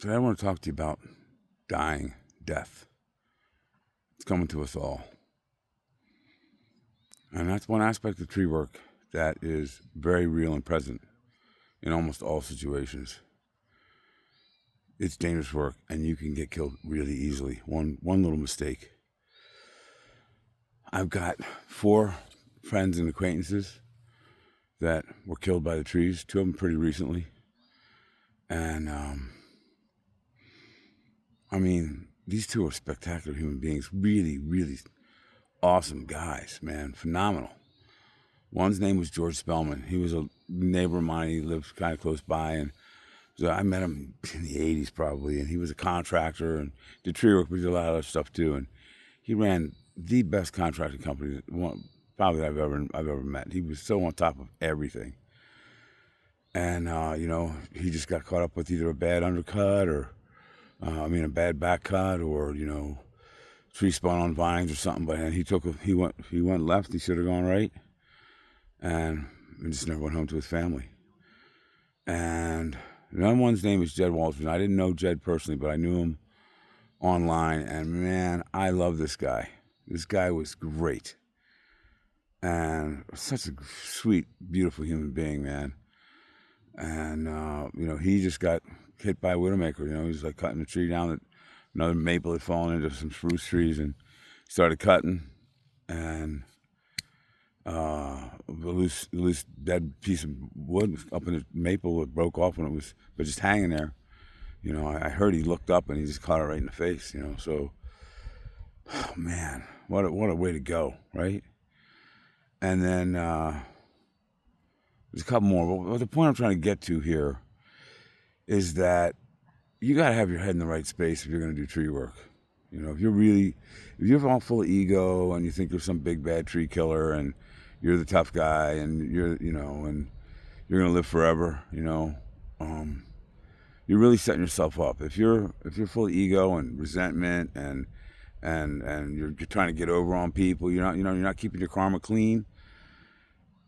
Today I want to talk to you about dying, death. It's coming to us all. And that's one aspect of tree work that is very real and present in almost all situations. It's dangerous work, and you can get killed really easily. One little mistake. I've got 4 friends and acquaintances that were killed by the trees, 2 of them pretty recently. And, these 2 are spectacular human beings, really, really awesome guys, man, phenomenal. One's name was George Spellman. He was a neighbor of mine. He lived kind of close by, and so I met him in the 80s probably, and he was a contractor and did tree work, but did a lot of other stuff too. And he ran the best contracting company, probably that I've ever met. He was so on top of everything. And, he just got caught up with either a bad undercut or, a bad back cut or, tree spun on vines or something. But he went left. He should have gone right, and he just never went home to his family. And the other one's name is Jed Waldron. I didn't know Jed personally, but I knew him online. And man, I love this guy. This guy was great, and such a sweet, beautiful human being, man. And he just got hit by a widowmaker. He was like cutting a tree down that another maple had fallen into some spruce trees, and started cutting, and a loose dead piece of wood up in the maple that broke off when it was but just hanging there. I heard he looked up and he just caught it right in the face. So, oh man, what a way to go, right? And then there's a couple more. But the point I'm trying to get to here is that you got to have your head in the right space if you're going to do tree work. If you're all full of ego and you think you're some big bad tree killer and you're the tough guy and you're going to live forever, you're really setting yourself up. If you're full of ego and resentment and you're trying to get over on people, you're not keeping your karma clean,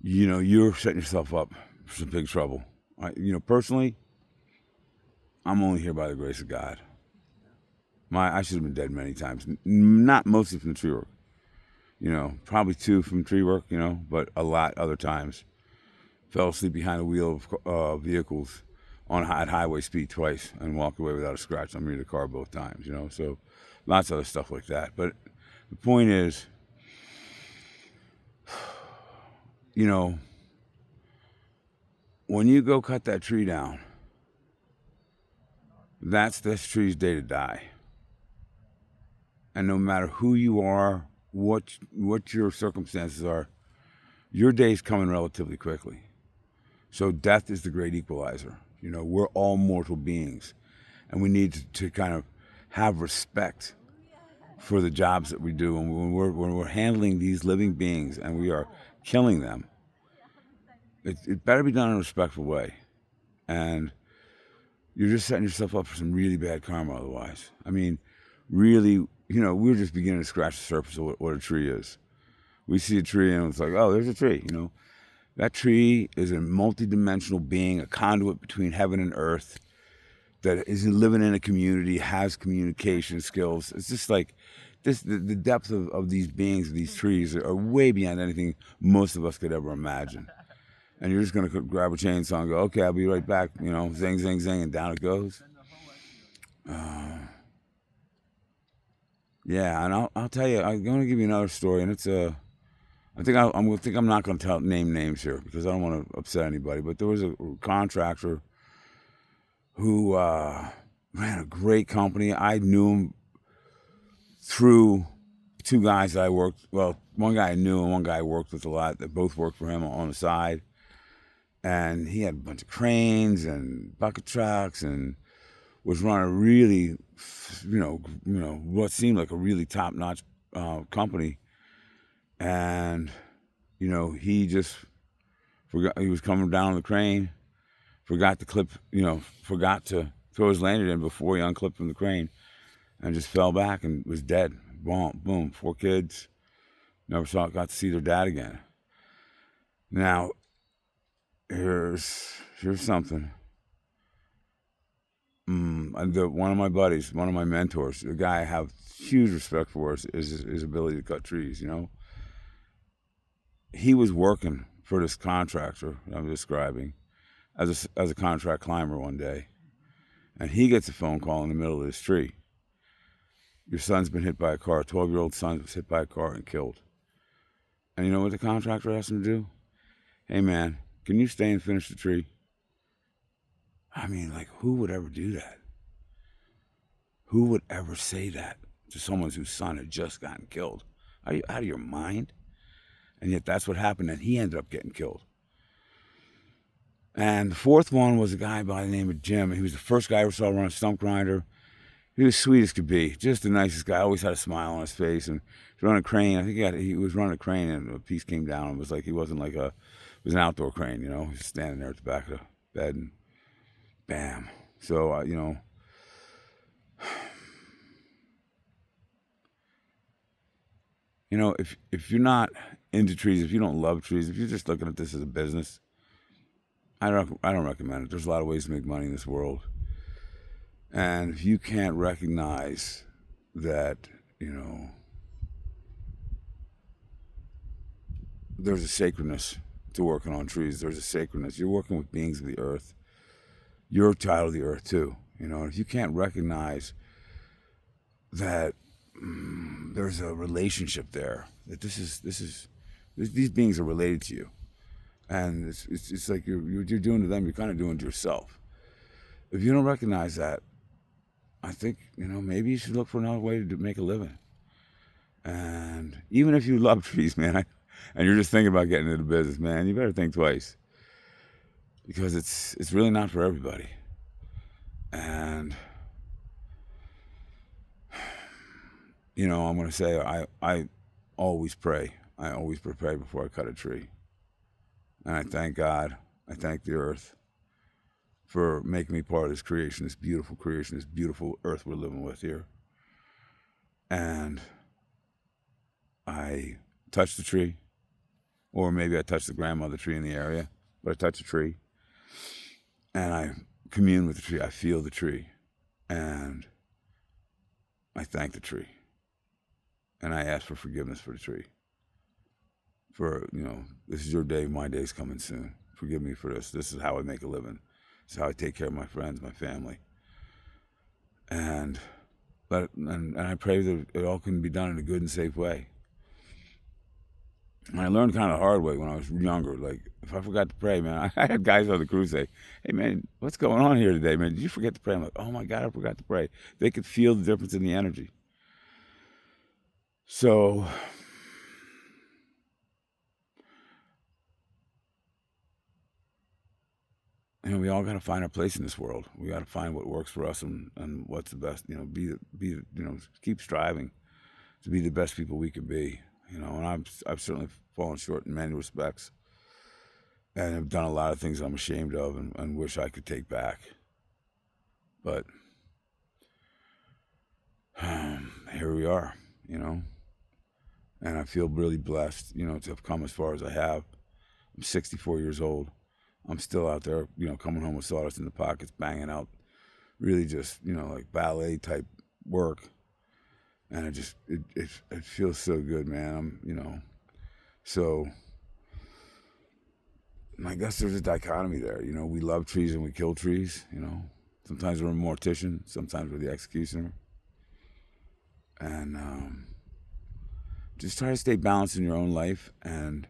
you're setting yourself up for some big trouble. Personally, I'm only here by the grace of God. I should have been dead many times. Not mostly from the tree work. Probably 2 from tree work, but a lot other times. Fell asleep behind the wheel of vehicles at highway speed twice and walked away without a scratch on me in the car both times, So lots of other stuff like that. But the point is, when you go cut that tree down, that's this tree's day to die. And no matter who you are, what your circumstances are, your day's coming relatively quickly. So death is the great equalizer. We're all mortal beings, and we need to kind of have respect for the jobs that we do. And when we're handling these living beings and we are killing them, it better be done in a respectful way. And you're just setting yourself up for some really bad karma otherwise. Really, we're just beginning to scratch the surface of what a tree is. We see a tree and it's like, oh, there's a tree, That tree is a multidimensional being, a conduit between heaven and earth that is living in a community, has communication skills. It's just like this, the depth of these beings, of these trees are way beyond anything most of us could ever imagine. And you're just going to grab a chainsaw and go, okay, I'll be right back, zing, zing, zing, and down it goes. Yeah, and I'll tell you, I'm going to give you another story, and it's I'm not going to name names here because I don't want to upset anybody. But there was a contractor who ran a great company. I knew him through 2 guys that I worked. Well, one guy I knew and one guy I worked with a lot. That both worked for him on the side. And he had a bunch of cranes and bucket trucks and was running a really, what seemed like a really top-notch company. And, he just forgot, he was coming down on the crane, forgot to throw his lanyard in before he unclipped from the crane, and just fell back and was dead. Boom, boom, 4 kids, got to see their dad again. Now, here's something. And one of my buddies, one of my mentors, the guy I have huge respect for is his ability to cut trees. He was working for this contractor that I'm describing as a contract climber one day, and he gets a phone call in the middle of this tree. Your son's been hit by a car. 12-year-old son was hit by a car and killed. And you know what the contractor asked him to do? Hey, man, can you stay and finish the tree? I mean, like, who would ever do that? Who would ever say that to someone whose son had just gotten killed? Are you out of your mind? And yet that's what happened, and he ended up getting killed. And the fourth one was a guy by the name of Jim. He was the first guy I ever saw run a stump grinder. He was sweet as could be, just the nicest guy. Always had a smile on his face, and he was running a crane. I think he was running a crane, and a piece came down. And it was like he wasn't like it was an outdoor crane, He was standing there at the back of the bed, and bam. So if you're not into trees, if you don't love trees, if you're just looking at this as a business, I don't recommend it. There's a lot of ways to make money in this world. And if you can't recognize that, there's a sacredness to working on trees. There's a sacredness. You're working with beings of the earth. You're a child of the earth too. If you can't recognize that there's a relationship there, that these beings are related to you, and it's like you're doing to them, you're kind of doing to yourself. If you don't recognize that, I think maybe you should look for another way to make a living. And even if you love trees, man, and you're just thinking about getting into the business, man, you better think twice, because it's really not for everybody. And I'm going to say I always pray. I always pray before I cut a tree. And I thank God. I thank the earth for making me part of this creation, this beautiful earth we're living with here. And I touch the tree, or maybe I touch the grandmother tree in the area, but I touch a tree, and I commune with the tree. I feel the tree, and I thank the tree. And I ask for forgiveness for the tree. For, this is your day, my day's coming soon. Forgive me for this. This is how I make a living. This is how I take care of my friends, my family. And I pray that it all can be done in a good and safe way. And I learned kind of the hard way when I was younger. Like, if I forgot to pray, man, I had guys on the crew say, hey, man, what's going on here today, man? Did you forget to pray? I'm like, oh, my God, I forgot to pray. They could feel the difference in the energy. So we all got to find our place in this world. We got to find what works for us and what's the best. Keep striving to be the best people we can be. And I've certainly fallen short in many respects, and have done a lot of things I'm ashamed of and wish I could take back. But here we are, and I feel really blessed, to have come as far as I have. I'm 64 years old. I'm still out there, coming home with sawdust in the pockets, banging out really just, like ballet type work. And it feels so good, man. So I guess there's a dichotomy there. We love trees and we kill trees, Sometimes we're a mortician, sometimes we're the executioner. And just try to stay balanced in your own life and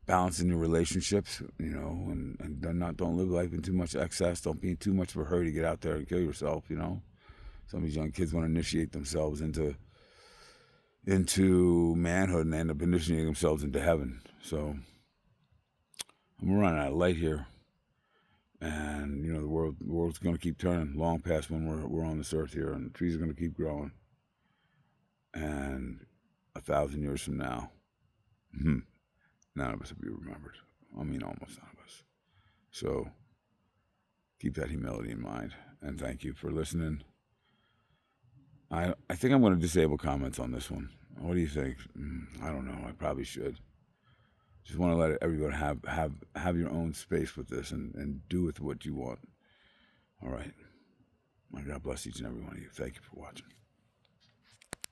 balance in your relationships, and don't live life in too much excess. Don't be in too much of a hurry to get out there and kill yourself. Some of these young kids want to initiate themselves into manhood and end up initiating themselves into heaven. So I'm running out of light here, and the world's going to keep turning long past when we're on this earth here, and the trees are going to keep growing. And 1,000 years from now, none of us will be remembered. I mean, almost none of us. So keep that humility in mind, and thank you for listening. I think I'm going to disable comments on this one. What do you think? I don't know. I probably should. Just want to let everybody have your own space with this and do with what you want. All right. My God bless each and every one of you. Thank you for watching.